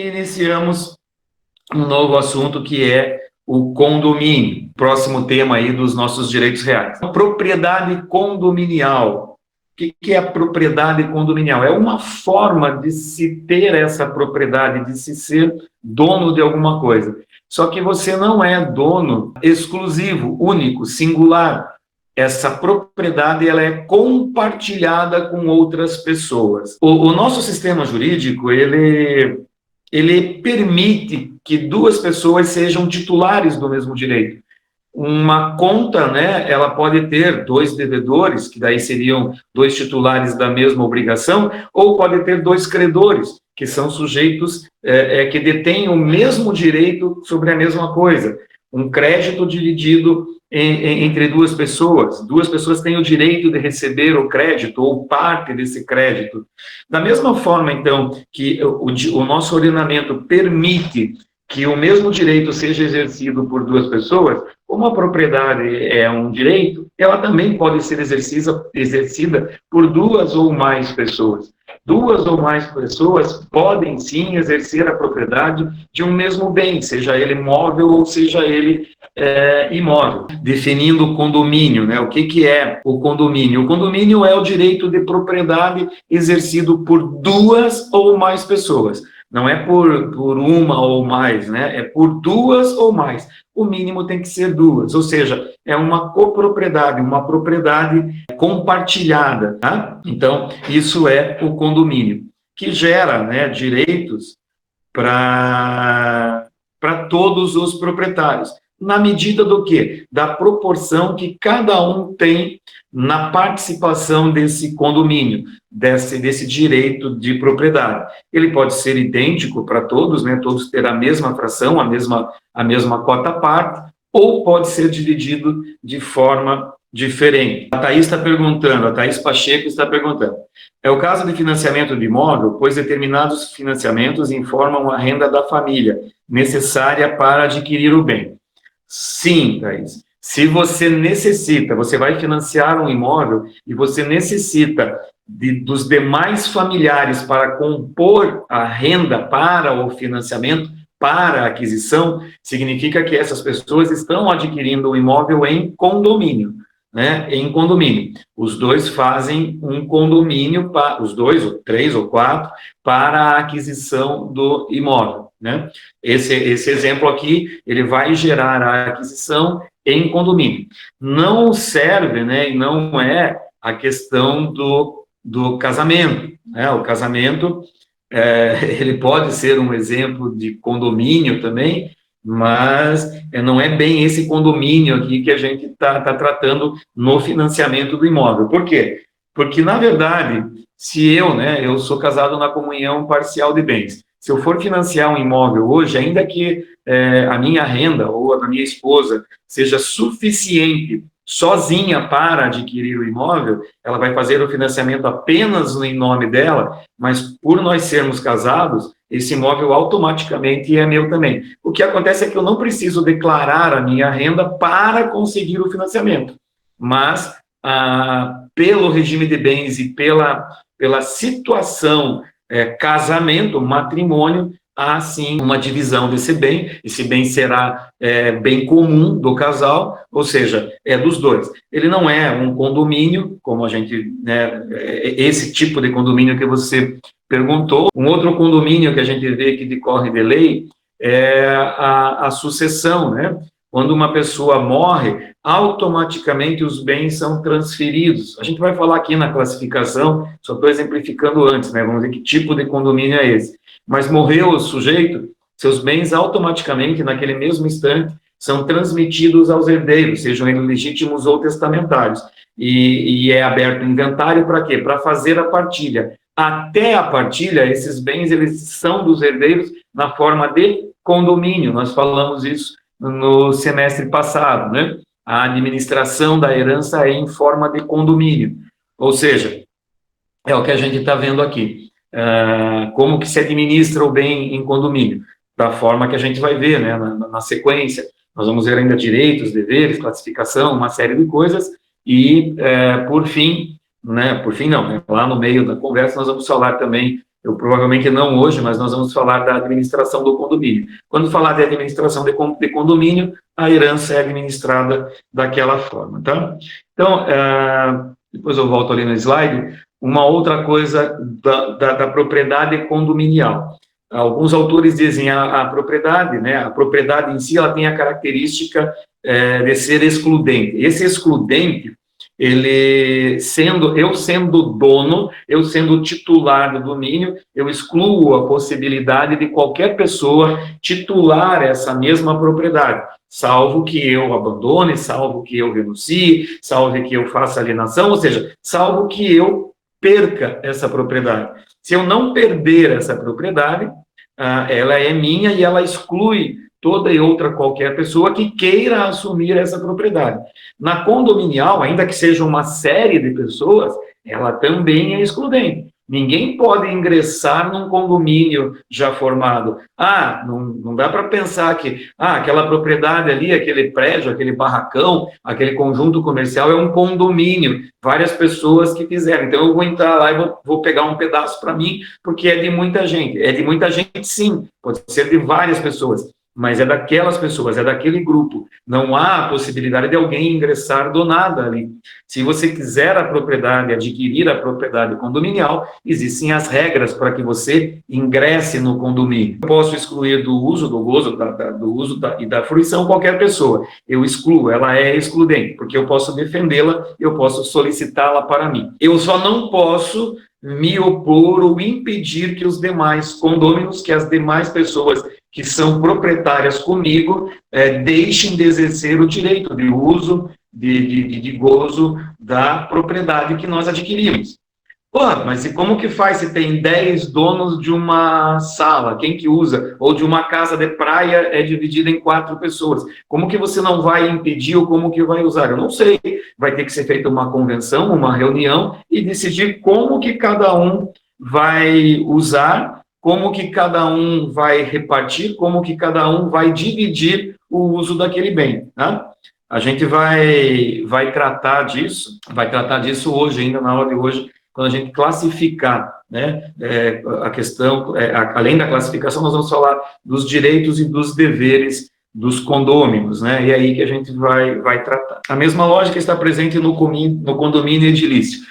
iniciamos um novo assunto que é o condomínio, próximo tema aí dos nossos direitos reais. A propriedade condominial. O que é a propriedade condominial? É uma forma de se ter essa propriedade, de se ser dono de alguma coisa. Só que você não é dono exclusivo, único, singular. Essa propriedade ela é compartilhada com outras pessoas. O nosso sistema jurídico, ele permite que duas pessoas sejam titulares do mesmo direito. Uma conta, né, ela pode ter dois devedores, que daí seriam dois titulares da mesma obrigação, ou pode ter dois credores, que são sujeitos que detêm o mesmo direito sobre a mesma coisa. Um crédito dividido entre duas pessoas têm o direito de receber o crédito ou parte desse crédito. Da mesma forma, então, que o nosso ordenamento permite que o mesmo direito seja exercido por duas pessoas, como a propriedade é um direito, ela também pode ser exercida por duas ou mais pessoas. Duas ou mais pessoas podem, sim, exercer a propriedade de um mesmo bem, seja ele móvel ou seja ele imóvel. Definindo o condomínio, né? O que é o condomínio? O condomínio é o direito de propriedade exercido por duas ou mais pessoas. Não é por uma ou mais, né? É por duas ou mais. O mínimo tem que ser duas, ou seja, é uma copropriedade, uma propriedade compartilhada, tá? Então, isso é o condomínio, que gera, né, direitos para todos os proprietários, na medida do quê? Da proporção que cada um tem na participação desse condomínio, desse direito de propriedade. Ele pode ser idêntico para todos, né? Todos ter a mesma fração, a mesma cota parte, ou pode ser dividido de forma diferente. A Thaís está perguntando, a Thaís Pacheco está perguntando, é o caso de financiamento de imóvel, pois determinados financiamentos informam a renda da família, necessária para adquirir o bem. Sim, Thaís. Se você necessita, você vai financiar um imóvel e você necessita dos demais familiares para compor a renda para o financiamento, para a aquisição, significa que essas pessoas estão adquirindo o imóvel em condomínio, né? Em condomínio. Os dois fazem um condomínio, os dois, ou três, ou quatro, para a aquisição do imóvel, né? Esse exemplo aqui, ele vai gerar a aquisição em condomínio. Não serve, né, e não é a questão do casamento, né? O casamento, ele pode ser um exemplo de condomínio também, mas não é bem esse condomínio aqui que a gente está tratando no financiamento do imóvel. Por quê? Porque, na verdade, se eu sou casado na comunhão parcial de bens, se eu for financiar um imóvel hoje, ainda que a minha renda ou a da minha esposa seja suficiente sozinha para adquirir o imóvel, ela vai fazer o financiamento apenas em nome dela, mas por nós sermos casados, esse imóvel automaticamente é meu também. O que acontece é que eu não preciso declarar a minha renda para conseguir o financiamento, mas pelo regime de bens e pela situação, casamento, matrimônio, há sim uma divisão desse bem. Esse bem será bem comum do casal, ou seja, é dos dois. Ele não é um condomínio, como a gente, né, esse tipo de condomínio que você perguntou. Um outro condomínio que a gente vê que decorre de lei é a sucessão, né? Quando uma pessoa morre, automaticamente os bens são transferidos. A gente vai falar aqui na classificação, só estou exemplificando antes, né? Vamos ver que tipo de condomínio é esse. Mas morreu o sujeito, seus bens automaticamente, naquele mesmo instante, são transmitidos aos herdeiros, sejam eles legítimos ou testamentários. E é aberto inventário para quê? Para fazer a partilha. Até a partilha, esses bens eles são dos herdeiros na forma de condomínio. Nós falamos isso no semestre passado, né? A administração da herança é em forma de condomínio. Ou seja, é o que a gente está vendo aqui. Como que se administra o bem em condomínio? Da forma que a gente vai ver, né, na sequência. Nós vamos ver ainda direitos, deveres, classificação, uma série de coisas, e, por fim, né, lá no meio da conversa, nós vamos falar também provavelmente não hoje, mas nós vamos falar da administração do condomínio. Quando falar de administração de condomínio, a herança é administrada daquela forma, tá? Então, depois eu volto ali no slide, uma outra coisa da propriedade condominial. Alguns autores dizem a propriedade, né, a propriedade em si, ela tem a característica de ser excludente. Esse excludente, eu sendo dono, eu sendo titular do domínio, eu excluo a possibilidade de qualquer pessoa titular essa mesma propriedade, salvo que eu abandone, salvo que eu renuncie, salvo que eu faça alienação, ou seja, salvo que eu perca essa propriedade. Se eu não perder essa propriedade, ela é minha e ela exclui toda e outra qualquer pessoa que queira assumir essa propriedade. Na condominial, ainda que seja uma série de pessoas, ela também é excludente. Ninguém pode ingressar num condomínio já formado. Não dá para pensar que aquela propriedade ali, aquele prédio, aquele barracão, aquele conjunto comercial é um condomínio, várias pessoas que fizeram. Então eu vou entrar lá e vou pegar um pedaço para mim, porque é de muita gente. É de muita gente, sim, pode ser de várias pessoas, mas é daquelas pessoas, é daquele grupo. Não há a possibilidade de alguém ingressar do nada ali. Se você quiser a propriedade, adquirir a propriedade condominial, existem as regras para que você ingresse no condomínio. Eu posso excluir do uso, do gozo, e da fruição qualquer pessoa. Eu excluo, ela é excludente, porque eu posso defendê-la, eu posso solicitá-la para mim. Eu só não posso me opor ou impedir que os demais condôminos, que as demais pessoas que são proprietárias comigo, deixem de exercer o direito de uso, de gozo da propriedade que nós adquirimos. Mas e como que faz se tem 10 donos de uma sala? Quem que usa? Ou de uma casa de praia é dividida em 4 pessoas. Como que você não vai impedir ou como que vai usar? Eu não sei. Vai ter que ser feita uma convenção, uma reunião e decidir como que cada um vai usar, como que cada um vai repartir, como que cada um vai dividir o uso daquele bem, tá? A gente vai tratar disso hoje, ainda na aula de hoje, quando a gente classificar, né, a questão, além da classificação, nós vamos falar dos direitos e dos deveres dos condôminos, né, e é aí que a gente vai tratar. A mesma lógica está presente no condomínio edilício.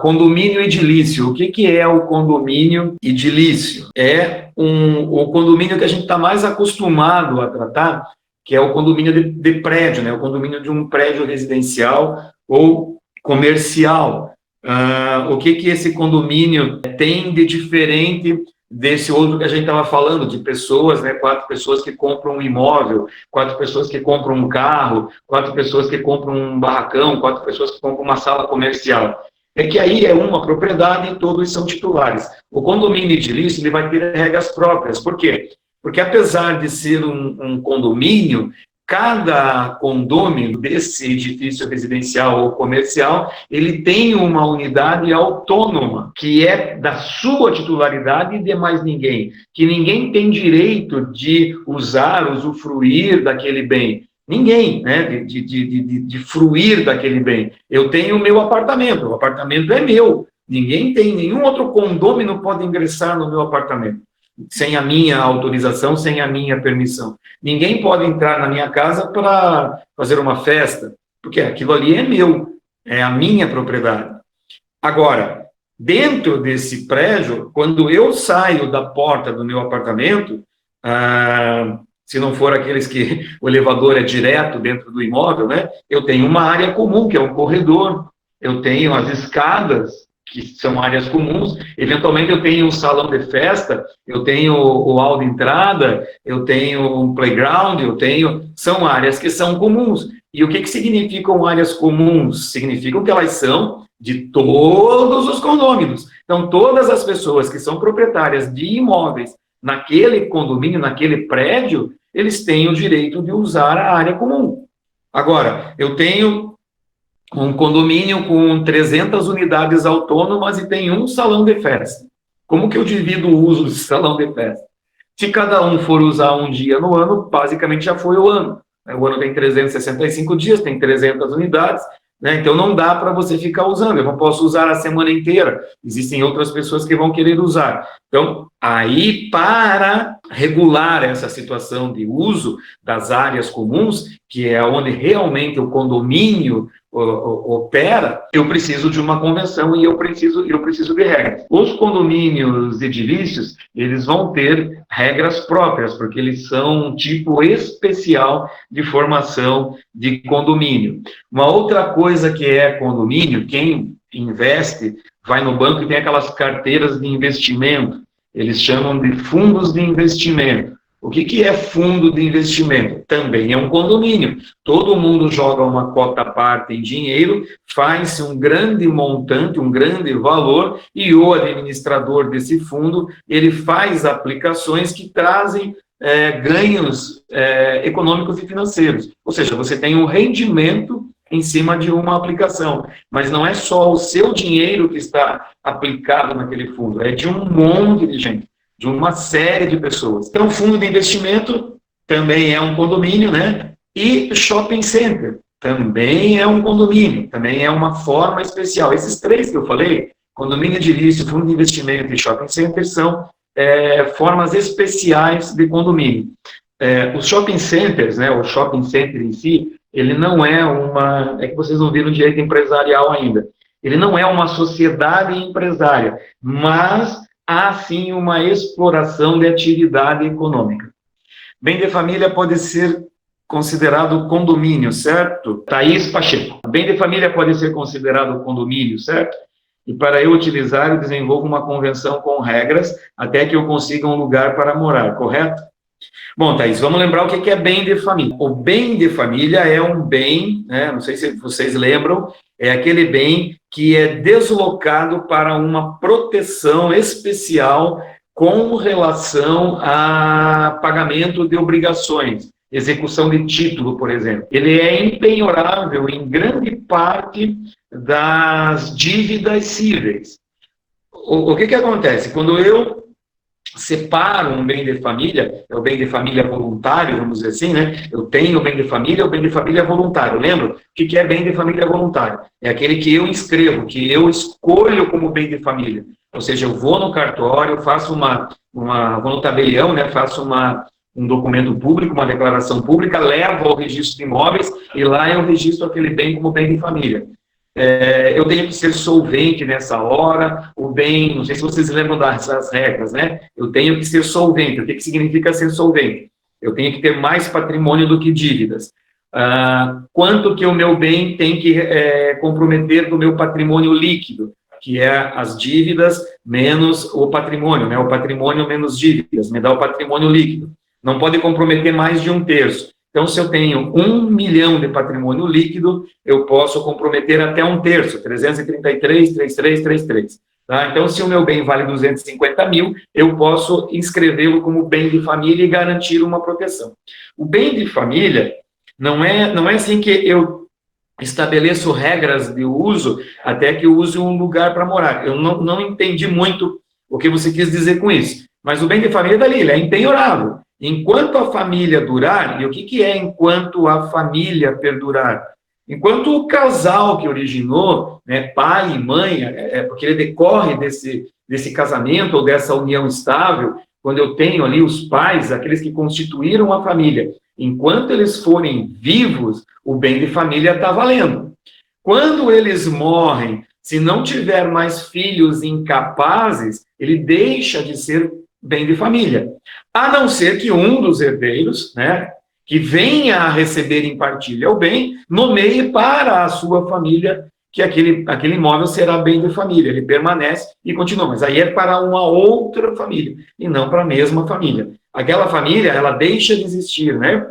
Condomínio edilício, o que é o condomínio edilício? É o condomínio que a gente está mais acostumado a tratar, que é o condomínio de prédio, né? O condomínio de um prédio residencial ou comercial. O que esse condomínio tem de diferente desse outro que a gente estava falando, de pessoas, né? 4 pessoas que compram um imóvel, 4 pessoas que compram um carro, 4 pessoas que compram um barracão, 4 pessoas que compram uma sala comercial. É que aí é uma propriedade e todos são titulares. O condomínio edilício, ele vai ter regras próprias. Por quê? Porque apesar de ser um condomínio, cada condômino desse edifício residencial ou comercial, ele tem uma unidade autônoma, que é da sua titularidade e de mais ninguém. Que ninguém tem direito de usar, usufruir daquele bem. Ninguém, né, de fruir daquele bem. Eu tenho o meu apartamento, o apartamento é meu. Ninguém tem, nenhum outro condômino pode ingressar no meu apartamento sem a minha autorização, sem a minha permissão. Ninguém pode entrar na minha casa para fazer uma festa, porque aquilo ali é meu, é a minha propriedade. Agora, dentro desse prédio, quando eu saio da porta do meu apartamento, se não for aqueles que o elevador é direto dentro do imóvel, né, eu tenho uma área comum, que é um corredor, eu tenho as escadas, que são áreas comuns, eventualmente eu tenho um salão de festa, eu tenho o hall de entrada, eu tenho um playground, são áreas que são comuns. E o que significam áreas comuns? Significam que elas são de todos os condôminos. Então, todas as pessoas que são proprietárias de imóveis naquele condomínio, naquele prédio, eles têm o direito de usar a área comum. Agora, eu tenho um condomínio com 300 unidades autônomas e tem um salão de festa. Como que eu divido o uso desse salão de festa? Se cada um for usar um dia no ano, basicamente já foi o ano. O ano tem 365 dias, tem 300 unidades, né? Então não dá para você ficar usando, eu não posso usar a semana inteira, existem outras pessoas que vão querer usar. Então, aí para regular essa situação de uso das áreas comuns, que é onde realmente o condomínio opera, eu preciso de uma convenção e eu preciso de regras. Os condomínios edilícios, eles vão ter regras próprias, porque eles são um tipo especial de formação de condomínio. Uma outra coisa que é condomínio, quem investe, vai no banco e tem aquelas carteiras de investimento, eles chamam de fundos de investimento. O que é fundo de investimento? Também é um condomínio. Todo mundo joga uma cota à parte em dinheiro, faz um grande montante, um grande valor, e o administrador desse fundo, ele faz aplicações que trazem ganhos econômicos e financeiros. Ou seja, você tem um rendimento em cima de uma aplicação, mas não é só o seu dinheiro que está aplicado naquele fundo, é de um monte de gente, de uma série de pessoas. Então, fundo de investimento também é um condomínio, né? E shopping center também é um condomínio, também é uma forma especial. Esses três que eu falei, condomínio edilício, fundo de investimento e shopping center, são formas especiais de condomínio. Os shopping centers, né, o shopping center em si, ele não é uma... É que vocês não viram direito empresarial ainda. Ele não é uma sociedade empresária, mas há sim uma exploração de atividade econômica. Bem de família pode ser considerado condomínio, certo? Thaís Pacheco. Bem de família pode ser considerado condomínio, certo? E para eu utilizar, eu desenvolvo uma convenção com regras até que eu consiga um lugar para morar, correto? Bom, Thaís, vamos lembrar o que é bem de família. O bem de família é um bem, né, não sei se vocês lembram, é aquele bem que é deslocado para uma proteção especial com relação a pagamento de obrigações, execução de título, por exemplo. Ele é impenhorável em grande parte das dívidas cíveis. O que acontece? Quando eu separo um bem de família, é o bem de família voluntário, vamos dizer assim, né? Eu tenho o bem de família, o bem de família voluntário. Lembra? O que é bem de família voluntário? É aquele que eu inscrevo, que eu escolho como bem de família. Ou seja, eu vou no cartório, faço vou no tabelião, né? Faço um documento público, uma declaração pública, levo ao registro de imóveis e lá eu registro aquele bem como bem de família. Eu tenho que ser solvente nessa hora, o bem, não sei se vocês lembram das regras, né? Eu tenho que ser solvente. O que significa ser solvente? Eu tenho que ter mais patrimônio do que dívidas. Quanto que o meu bem tem que comprometer do meu patrimônio líquido, que é as dívidas menos o patrimônio, né? O patrimônio menos dívidas, me dá o patrimônio líquido. Não pode comprometer mais de 1/3. Então, se eu tenho 1 milhão de patrimônio líquido, eu posso comprometer até 1/3, 333, 3333. Tá? Então, se o meu bem vale 250 mil, eu posso inscrevê-lo como bem de família e garantir uma proteção. O bem de família não é assim que eu estabeleço regras de uso até que eu use um lugar para morar. Eu não entendi muito o que você quis dizer com isso. Mas o bem de família está ali, ele é impenhorável. Enquanto a família durar, e o que é enquanto a família perdurar? Enquanto o casal que originou, né, pai e mãe, porque ele decorre desse casamento ou dessa união estável, quando eu tenho ali os pais, aqueles que constituíram a família, enquanto eles forem vivos, o bem de família está valendo. Quando eles morrem, se não tiver mais filhos incapazes, ele deixa de ser bem de família. A não ser que um dos herdeiros, né, que venha a receber em partilha o bem, nomeie para a sua família que aquele imóvel será bem de família. Ele permanece e continua, mas aí é para uma outra família, e não para a mesma família. Aquela família, ela deixa de existir, né,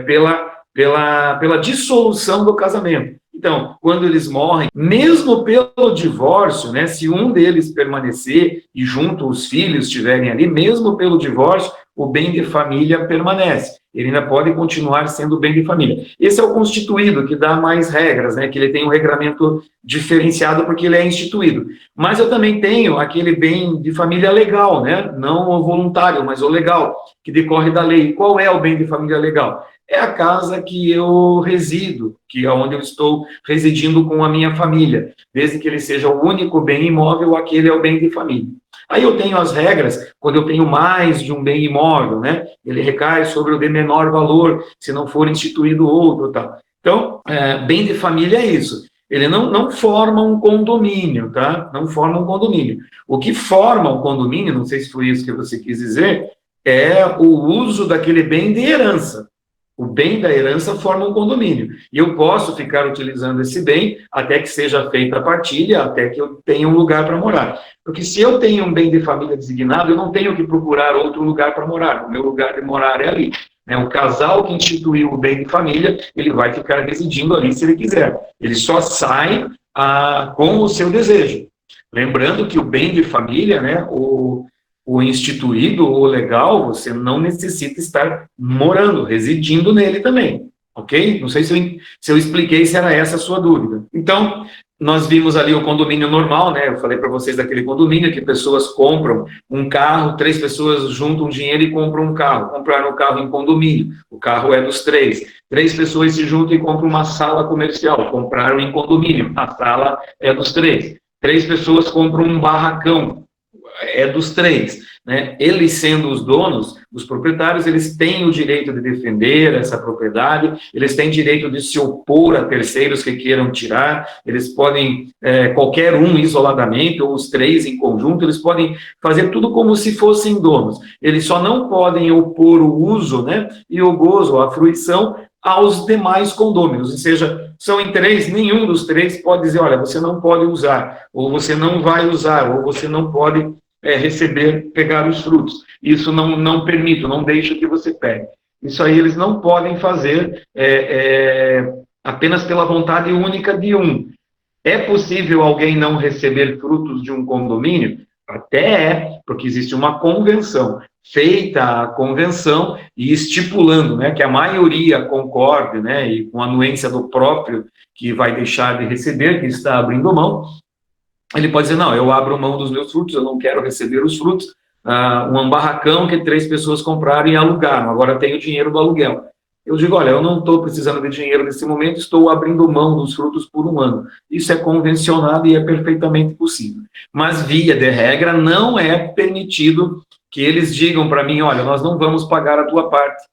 pela dissolução do casamento. Então, quando eles morrem, mesmo pelo divórcio, né, se um deles permanecer e junto os filhos estiverem ali, mesmo pelo divórcio, o bem de família permanece. Ele ainda pode continuar sendo bem de família. Esse é o constituído, que dá mais regras, né? Que ele tem um regramento diferenciado porque ele é instituído. Mas eu também tenho aquele bem de família legal, né? Não o voluntário, mas o legal, que decorre da lei. Qual é o bem de família legal? É a casa que eu resido, que é onde eu estou residindo com a minha família. Desde que ele seja o único bem imóvel, aquele é o bem de família. Aí eu tenho as regras, quando eu tenho mais de um bem imóvel, né? Ele recai sobre o de menor valor, se não for instituído outro, tá? Então, bem de família é isso. Ele não forma um condomínio, tá? Não forma um condomínio. O que forma um condomínio, não sei se foi isso que você quis dizer, é o uso daquele bem de herança. O bem da herança forma um condomínio. E eu posso ficar utilizando esse bem até que seja feita a partilha, até que eu tenha um lugar para morar. Porque se eu tenho um bem de família designado, eu não tenho que procurar outro lugar para morar. O meu lugar de morar é ali. O casal que instituiu o bem de família, ele vai ficar residindo ali se ele quiser. Ele só sai com o seu desejo. Lembrando que o bem de família, né, o instituído ou legal, você não necessita estar morando, residindo nele também, ok? Não sei se eu expliquei se era essa a sua dúvida. Então, nós vimos ali o condomínio normal, né? Eu falei para vocês daquele condomínio que pessoas compram um carro, 3 pessoas juntam dinheiro e compram um carro. Compraram o carro em condomínio, o carro é dos 3. 3 pessoas se juntam e compram uma sala comercial, compraram em condomínio, a sala é dos 3. 3 pessoas compram um barracão, é dos 3, né? Eles sendo os donos, os proprietários, eles têm o direito de defender essa propriedade, eles têm direito de se opor a terceiros que queiram tirar, eles podem, qualquer um isoladamente, ou os 3 em conjunto, eles podem fazer tudo como se fossem donos. Eles só não podem opor o uso, né, e o gozo, a fruição, aos demais condôminos, ou seja, são em 3, nenhum dos 3 pode dizer, olha, você não pode usar, ou você não vai usar, ou você não pode pegar os frutos. Isso não permito, não deixo que você pegue. Isso aí eles não podem fazer apenas pela vontade única de um. É possível alguém não receber frutos de um condomínio? Até porque existe uma convenção. Feita a convenção e estipulando, né, que a maioria concorde, né, e com a anuência do próprio que vai deixar de receber, que está abrindo mão, ele pode dizer, não, eu abro mão dos meus frutos, eu não quero receber os frutos, um barracão que 3 pessoas compraram e alugaram, agora tenho dinheiro do aluguel. Eu digo, olha, eu não estou precisando de dinheiro nesse momento, estou abrindo mão dos frutos por um ano. Isso é convencionado e é perfeitamente possível. Mas, via de regra, não é permitido que eles digam para mim, olha, nós não vamos pagar a tua parte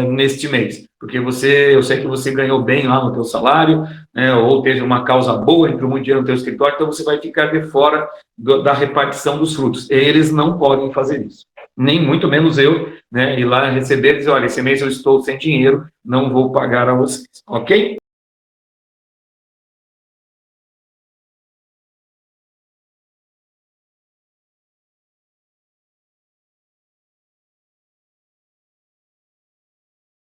neste mês, porque eu sei que você ganhou bem lá no teu salário, né, ou teve uma causa boa, entrou muito dinheiro no teu escritório, então você vai ficar de fora da repartição dos frutos. Eles não podem fazer isso. Nem muito menos eu, né, ir lá receber e dizer, olha, esse mês eu estou sem dinheiro, não vou pagar a vocês, ok?